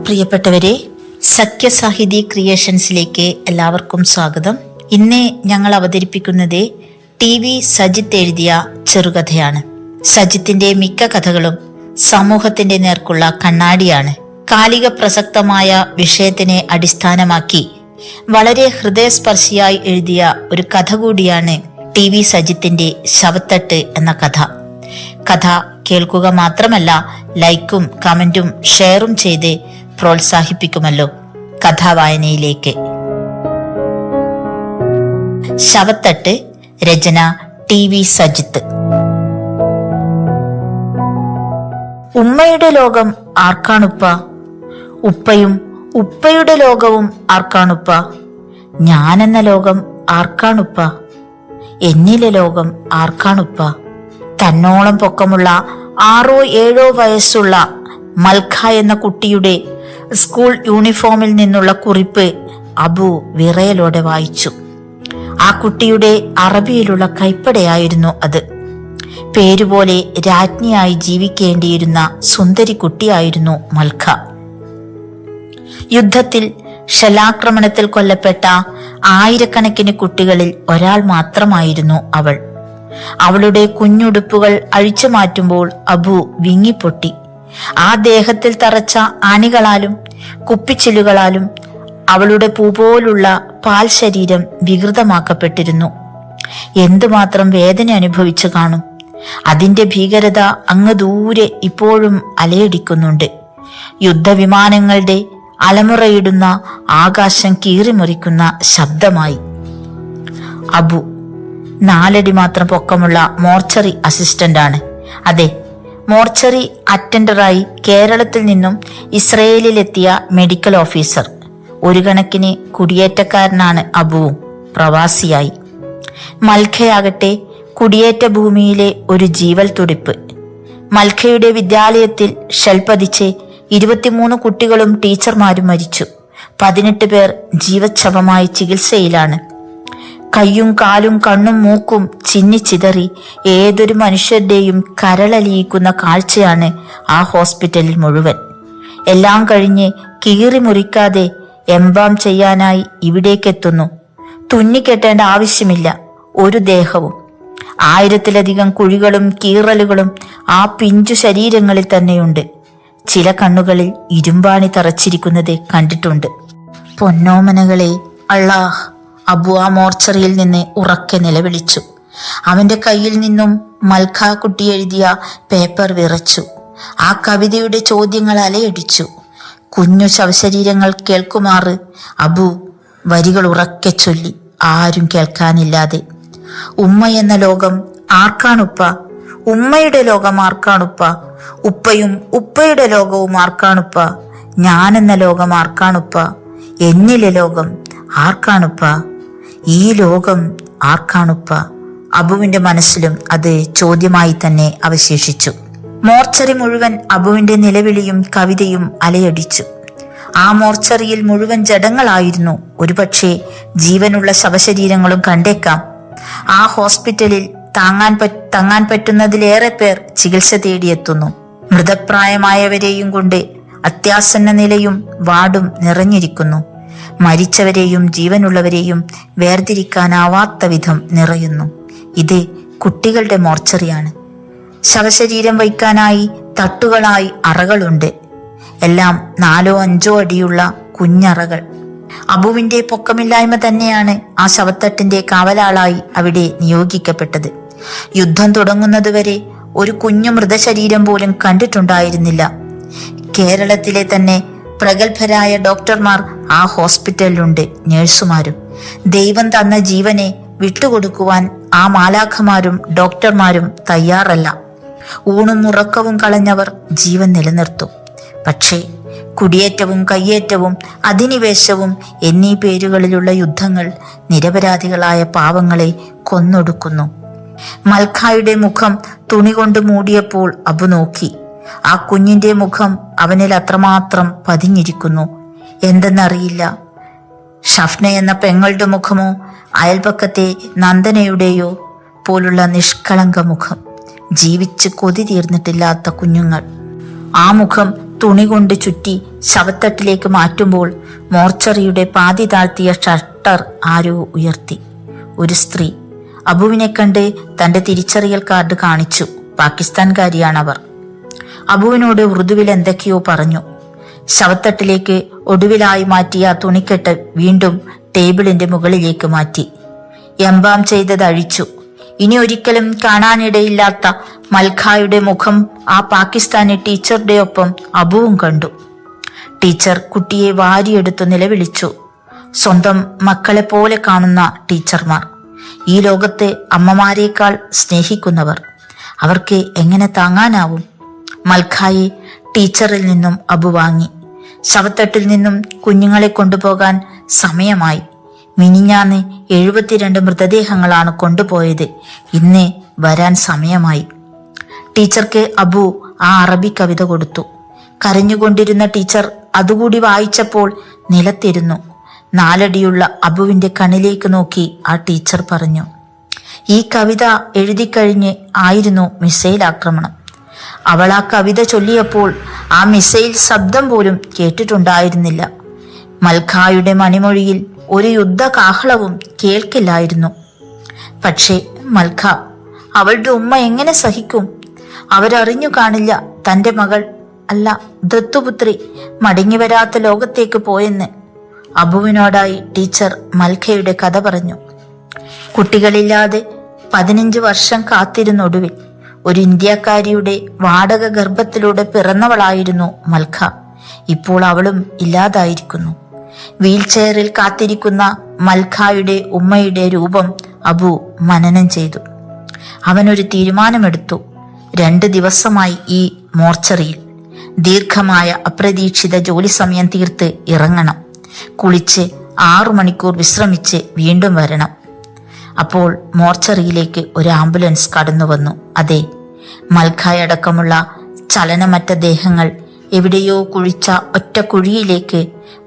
പ്രിയപ്പെട്ടവരെ, സഖ്യസാഹിതി ക്രിയേഷൻസിലേക്ക് എല്ലാവർക്കും സ്വാഗതം. ഇന്ന് ഞങ്ങൾ അവതരിപ്പിക്കുന്നത് TV സജിത്ത് എഴുതിയ ചെറുകഥയാണ്. സജിത്തിന്റെ മിക്ക കഥകളും സമൂഹത്തിന്റെ നേർക്കുള്ള കണ്ണാടിയാണ്. കാലിക പ്രസക്തമായ വിഷയത്തിനെ അടിസ്ഥാനമാക്കി വളരെ ഹൃദയസ്പർശിയായി എഴുതിയ ഒരു കഥ കൂടിയാണ് TV സജിത്തിന്റെ ശവത്തട്ട് എന്ന കഥ. കഥ കേൾക്കുക മാത്രമല്ല, ലൈക്കും കമന്റും ഷെയറും ചെയ്ത് പ്രോത്സാഹിപ്പിക്കുമല്ലോ. കഥാവായനയിലേക്ക്. ശവത്തട്ട്, രചന TV സജിത്ത്. ഉമ്മയുടെ ലോകം ആർക്കാണുപ്പ? ഉപ്പയും ഉപ്പയുടെ ലോകവും ആർക്കാണുപ്പ? ഞാനെന്ന ലോകം ആർക്കാണുപ്പ? എന്നിലെ ലോകം ആർക്കാണുപ്പ? തന്നോളം പൊക്കമുള്ള 6-7 വയസ്സുള്ള മൽഖ എന്ന കുട്ടിയുടെ സ്കൂൾ യൂണിഫോമിൽ നിന്നുള്ള കുറിപ്പ് അബു വിറയലോടെ വായിച്ചു. ആ കുട്ടിയുടെ അറബിയിലുള്ള കൈപ്പടയായിരുന്നു അത്. പേരുപോലെ രാജ്ഞിയായി ജീവിക്കേണ്ടിയിരുന്ന സുന്ദരി കുട്ടിയായിരുന്നു മൽഖ. യുദ്ധത്തിൽ ഷെല്ലാക്രമണത്തിൽ കൊല്ലപ്പെട്ട ആയിരക്കണക്കിന് കുട്ടികളിൽ ഒരാൾ മാത്രമായിരുന്നു അവൾ. അവളുടെ കുഞ്ഞുടുപ്പുകൾ അഴിച്ചു മാറ്റുമ്പോൾ അബു വിങ്ങിപ്പൊട്ടി. ആ ദേഹത്തിൽ തറച്ച ആണികളാലും കുപ്പിച്ചില്ലുകളാലും അവളുടെ പൂപോലുള്ള പാൽ ശരീരം വികൃതമാക്കപ്പെട്ടിരുന്നു. എന്തുമാത്രം വേദന അനുഭവിച്ചു കാണും. അതിന്റെ ഭീകരത അങ്ങ് ദൂരെ ഇപ്പോഴും അലയടിക്കുന്നുണ്ട്. യുദ്ധവിമാനങ്ങളുടെ അലമുറയിടുന്ന ആകാശം കീറിമുറിക്കുന്ന ശബ്ദമായി. അബു 4 അടി മാത്രം പൊക്കമുള്ള മോർച്ചറി അസിസ്റ്റന്റാണ്. അതെ, മോർച്ചറി അറ്റൻഡറായി കേരളത്തിൽ നിന്നും ഇസ്രയേലിലെത്തിയ മെഡിക്കൽ ഓഫീസർ. ഒരു കണക്കിന് കുടിയേറ്റക്കാരനാണ് അബുവും, പ്രവാസിയായി. മൽഖയാകട്ടെ കുടിയേറ്റ ഭൂമിയിലെ ഒരു ജീവൽ തുടിപ്പ്. മൽഖയുടെ വിദ്യാലയത്തിൽ ഷെൽ പതിച്ച് 23 കുട്ടികളും ടീച്ചർമാരും മരിച്ചു. 18 പേർ ജീവച്ഛവമായി ചികിത്സയിലാണ്. കയ്യും കാലും കണ്ണും മൂക്കും ചിന്നിച്ചിതറി ഏതൊരു മനുഷ്യരുടെയും കരളലിയിക്കുന്ന കാഴ്ചയാണ് ആ ഹോസ്പിറ്റലിൽ മുഴുവൻ. എല്ലാം കഴിഞ്ഞ് കീറി മുറിക്കാതെ എംബാം ചെയ്യാനായി ഇവിടേക്കെത്തുന്നു. തുന്നിക്കെട്ടേണ്ട ആവശ്യമില്ല ഒരു ദേഹവും. 1000-ലധികം കുഴികളും കീറലുകളും ആ പിഞ്ചു ശരീരങ്ങളിൽ തന്നെയുണ്ട്. ചില കണ്ണുകളിൽ ഇരുമ്പാണി തറച്ചിരിക്കുന്നത് കണ്ടിട്ടുണ്ട്. പൊന്നോമനകളെ, അള്ളാഹ്! അബു ആ മോർച്ചറിയിൽ നിന്ന് ഉറക്കെ നിലവിളിച്ചു. അവന്റെ കയ്യിൽ നിന്നും മൽഖ കുട്ടി എഴുതിയ പേപ്പർ വിറച്ചു. ആ കവിതയുടെ ചോദ്യങ്ങൾ അലയടിച്ചു. കുഞ്ഞു ശവശരീരങ്ങൾ കേൾക്കുമാറ് അബു വരികൾ ഉറക്കെ ചൊല്ലി, ആരും കേൾക്കാനില്ലാതെ. ഉമ്മ എന്ന ലോകം ആർക്കാണുപ്പ? ഉമ്മയുടെ ലോകം ആർക്കാണുപ്പ? ഉപ്പയും ഉപ്പയുടെ ലോകവും ആർക്കാണുപ്പ? ഞാനെന്ന ലോകം ആർക്കാണുപ്പ? എന്നിലെ ലോകം ആർക്കാണുപ്പ? ഈ ലോകം ആർക്കാണുപ്പ? അബുവിന്റെ മനസ്സിലും അത് ചോദ്യമായി തന്നെ അവശേഷിച്ചു. മോർച്ചറി മുഴുവൻ അബുവിന്റെ നിലവിളിയും കവിതയും അലയടിച്ചു. ആ മോർച്ചറിയിൽ മുഴുവൻ ജഡങ്ങളായിരുന്നു. ഒരുപക്ഷെ ജീവനുള്ള ശവശരീരങ്ങളും കണ്ടേക്കാം. ആ ഹോസ്പിറ്റലിൽ താങ്ങാൻ പറ്റുന്നതിലേറെ പേർ ചികിത്സ തേടിയെത്തുന്നു. മൃതപ്രായമായവരെയും കൊണ്ട് അത്യാസന്ന നിലയും വാർഡും നിറഞ്ഞിരിക്കുന്നു. മരിച്ചവരെയും ജീവനുള്ളവരെയും വേർതിരിക്കാനാവാത്ത വിധം നിറയുന്നു. ഇത് കുട്ടികളുടെ മോർച്ചറിയാണ്. ശവശരീരം വയ്ക്കാനായി തട്ടുകളായി അറകളുണ്ട്. എല്ലാം 4-5 അടിയുള്ള കുഞ്ഞറകൾ. അബുവിന്റെ പൊക്കമില്ലായ്മ തന്നെയാണ് ആ ശവത്തട്ടിന്റെ കാവലാളായി അവിടെ നിയോഗിക്കപ്പെട്ടത്. യുദ്ധം തുടങ്ങുന്നതുവരെ ഒരു കുഞ്ഞു മൃതശരീരം പോലും കണ്ടിട്ടുണ്ടായിരുന്നില്ല. കേരളത്തിലെ തന്നെ പ്രഗത്ഭരായ ഡോക്ടർമാർ ആ ഹോസ്പിറ്റലിലുണ്ട്, നഴ്സുമാരും. ദൈവം തന്ന ജീവനെ വിട്ടുകൊടുക്കുവാൻ ആ മാലാഖമാരും ഡോക്ടർമാരും തയ്യാറല്ല. ഊണും ഉറക്കവും കളഞ്ഞവർ ജീവൻ നിലനിർത്തും. പക്ഷേ കുടിയേറ്റവും കയ്യേറ്റവും അധിനിവേശവും എന്നീ പേരുകളിലുള്ള യുദ്ധങ്ങൾ നിരപരാധികളായ പാവങ്ങളെ കൊന്നൊടുക്കുന്നു. മൽഖായുടെ മുഖം തുണി കൊണ്ട് മൂടിയപ്പോൾ അബു നോക്കി. ആ കുഞ്ഞിന്റെ മുഖം അവനിൽ അത്രമാത്രം പതിഞ്ഞിരിക്കുന്നു. എന്തെന്നറിയില്ല. ഷഫ്ന എന്ന പെങ്ങളുടെ മുഖമോ അയൽപക്കത്തെ നന്ദനയുടെയോ പോലുള്ള നിഷ്കളങ്ക മുഖം. ജീവിച്ച് കൊതി തീർന്നിട്ടില്ലാത്ത കുഞ്ഞുങ്ങൾ. ആ മുഖം തുണി കൊണ്ട് ചുറ്റി ശവത്തട്ടിലേക്ക് മാറ്റുമ്പോൾ മോർച്ചറിയുടെ പാതി താഴ്ത്തിയ ഷട്ടർ ആരോ ഉയർത്തി. ഒരു സ്ത്രീ അബുവിനെ കണ്ട് തന്റെ തിരിച്ചറിയൽ കാർഡ് കാണിച്ചു. പാകിസ്ഥാൻകാരിയാണവർ. അബുവിനോട് ഉറുദുവിൽ എന്തൊക്കെയോ പറഞ്ഞു. ശവത്തട്ടിലേക്ക് ഒടുവിലായി മാറ്റിയ തുണിക്കെട്ട് വീണ്ടും ടേബിളിന്റെ മുകളിലേക്ക് മാറ്റി. എംബാം ചെയ്തത് അഴിച്ചു. ഇനി ഒരിക്കലും കാണാനിടയില്ലാത്ത മൽഖായുടെ മുഖം ആ പാകിസ്ഥാനി ടീച്ചറുടെ ഒപ്പം അബുവും കണ്ടു. ടീച്ചർ കുട്ടിയെ വാരിയെടുത്തു നിലവിളിച്ചു. സ്വന്തം മക്കളെ പോലെ കാണുന്ന ടീച്ചർമാർ, ഈ ലോകത്തെ അമ്മമാരേക്കാൾ സ്നേഹിക്കുന്നവർ, അവർക്ക് എങ്ങനെ താങ്ങാനാവും? മൽഖായെ ടീച്ചറിൽ നിന്നും അബു വാങ്ങി. ശവത്തട്ടിൽ നിന്നും കുഞ്ഞുങ്ങളെ കൊണ്ടുപോകാൻ സമയമായി. മിനിഞ്ഞാന്ന് 72 മൃതദേഹങ്ങളാണ് കൊണ്ടുപോയത്. ഇന്ന് വരാൻ സമയമായി. ടീച്ചർക്ക് അബു ആ അറബി കവിത കൊടുത്തു. കരഞ്ഞുകൊണ്ടിരുന്ന ടീച്ചർ അതുകൂടി വായിച്ചപ്പോൾ നിലത്തിരുന്നു. 4 അടിയുള്ള അബുവിന്റെ കണ്ണിലേക്ക് നോക്കി ആ ടീച്ചർ പറഞ്ഞു, ഈ കവിത എഴുതിക്കഴിഞ്ഞ് ആയിരുന്നു മിസൈൽ ആക്രമണം. അവൾ ആ കവിത ചൊല്ലിയപ്പോൾ ആ മിസൈൽ ശബ്ദം പോലും കേട്ടിട്ടുണ്ടായിരുന്നില്ല. മൽഖായുടെ മണിമൊഴിയിൽ ഒരു യുദ്ധ കാഹളവും കേൾക്കില്ലായിരുന്നു. പക്ഷേ മൽഖ, അവളുടെ ഉമ്മ എങ്ങനെ സഹിക്കും? അവരറിഞ്ഞു കാണില്ല തന്റെ മകൾ, അല്ല ദത്തുപുത്രി, മടങ്ങി വരാത്ത ലോകത്തേക്ക് പോയെന്ന്. അബുവിനോടായി ടീച്ചർ മൽഖയുടെ കഥ പറഞ്ഞു. കുട്ടികളില്ലാതെ 15 വർഷം കാത്തിരുന്നൊടുവിൽ ഒരു ഇന്ത്യക്കാരിയുടെ വാടക ഗർഭത്തിലൂടെ പിറന്നവളായിരുന്നു മൽഖ. ഇപ്പോൾ അവളും ഇല്ലാതായിരിക്കുന്നു. വീൽചെയറിൽ കാത്തിരിക്കുന്ന മൽഖായുടെ ഉമ്മയുടെ രൂപം അബു മനനം ചെയ്തു. അവനൊരു തീരുമാനമെടുത്തു. 2 ദിവസമായി ഈ മോർച്ചറിയിൽ. ദീർഘമായ അപ്രതീക്ഷിത ജോലി സമയം തീർത്ത് ഇറങ്ങണം. കുളിച്ച് 6 മണിക്കൂർ വിശ്രമിച്ച് വീണ്ടും വരണം. അപ്പോൾ മോർച്ചറിയിലേക്ക് ഒരു ആംബുലൻസ് കടന്നു വന്നു. അതെ, മൽഖായടക്കമുള്ള ചലനമറ്റ ദേഹങ്ങൾ എവിടെയോ കുഴിച്ച ഒറ്റ കുഴിയിലേക്ക്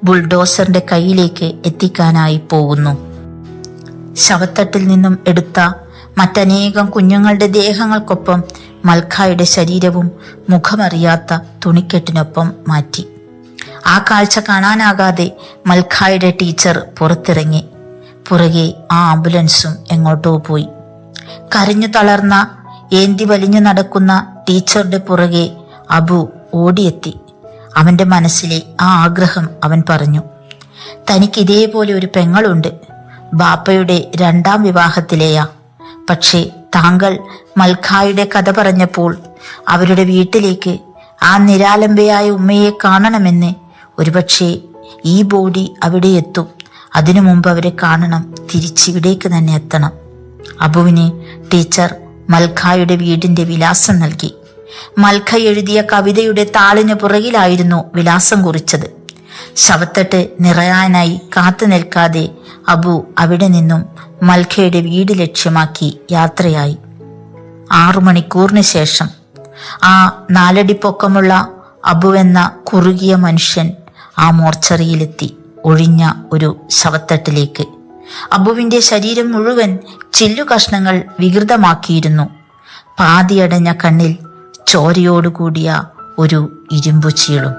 ബുൾഡോസറിന്റെ കയ്യിലേക്ക് എത്തിക്കാനായി പോകുന്നു. ശവത്തട്ടിൽ നിന്നും എടുത്ത മറ്റനേകം കുഞ്ഞുങ്ങളുടെ ദേഹങ്ങൾക്കൊപ്പം മൽഖായുടെ ശരീരവും മുഖമറിയാത്ത തുണിക്കെട്ടിനൊപ്പം മാറ്റി. ആ കാഴ്ച കാണാനാകാതെ മൽഖായുടെ ടീച്ചർ പുറത്തിറങ്ങി. പുറകെ ആ ആംബുലൻസും എങ്ങോട്ടോ പോയി. കരഞ്ഞു തളർന്ന, ഏന്തി വലിഞ്ഞു നടക്കുന്ന ടീച്ചറുടെ പുറകെ അബു ഓടിയെത്തി. അവന്റെ മനസ്സിലെ ആ ആഗ്രഹം അവൻ പറഞ്ഞു. തനിക്ക് ഇതേപോലെ ഒരു പെങ്ങളുണ്ട്. ബാപ്പയുടെ 2ാം വിവാഹത്തിലെയാ. പക്ഷേ താങ്കൾ മൽഖായുടെ കഥ പറഞ്ഞപ്പോൾ അവരുടെ വീട്ടിലേക്ക് ആ നിരാലംബയായ ഉമ്മയെ കാണണമെന്ന്. ഒരുപക്ഷെ ഈ ബോഡി അവിടെ എത്തും. അതിനു മുമ്പ് അവരെ കാണണം. തിരിച്ചിവിടേക്ക് തന്നെ എത്തണം. അബുവിന് ടീച്ചർ മൽഖായുടെ വീടിന്റെ വിലാസം നൽകി. മൽഖ എഴുതിയ കവിതയുടെ താളിന് പുറകിലായിരുന്നു വിലാസം കുറിച്ചത്. ശവത്തട്ട് നിറയാനായി കാത്തു നിൽക്കാതെ അബു അവിടെ നിന്നും മൽഖയുടെ വീട് ലക്ഷ്യമാക്കി യാത്രയായി. 6 മണിക്കൂറിന് ശേഷം ആ 4 അടി പൊക്കമുള്ള അബു എന്ന കുറുകിയ മനുഷ്യൻ ആ മോർച്ചറിയിലെത്തി. ഒഴിഞ്ഞ ഒരു ശവത്തട്ടിലേക്ക്. അബുവിന്റെ ശരീരം മുഴുവൻ ചില്ലു കഷ്ണങ്ങൾ വികൃതമാക്കിയിരുന്നു. പാതിയടഞ്ഞ കണ്ണിൽ ചോരയോടുകൂടിയ ഒരു ഇരുമ്പു ചീളും.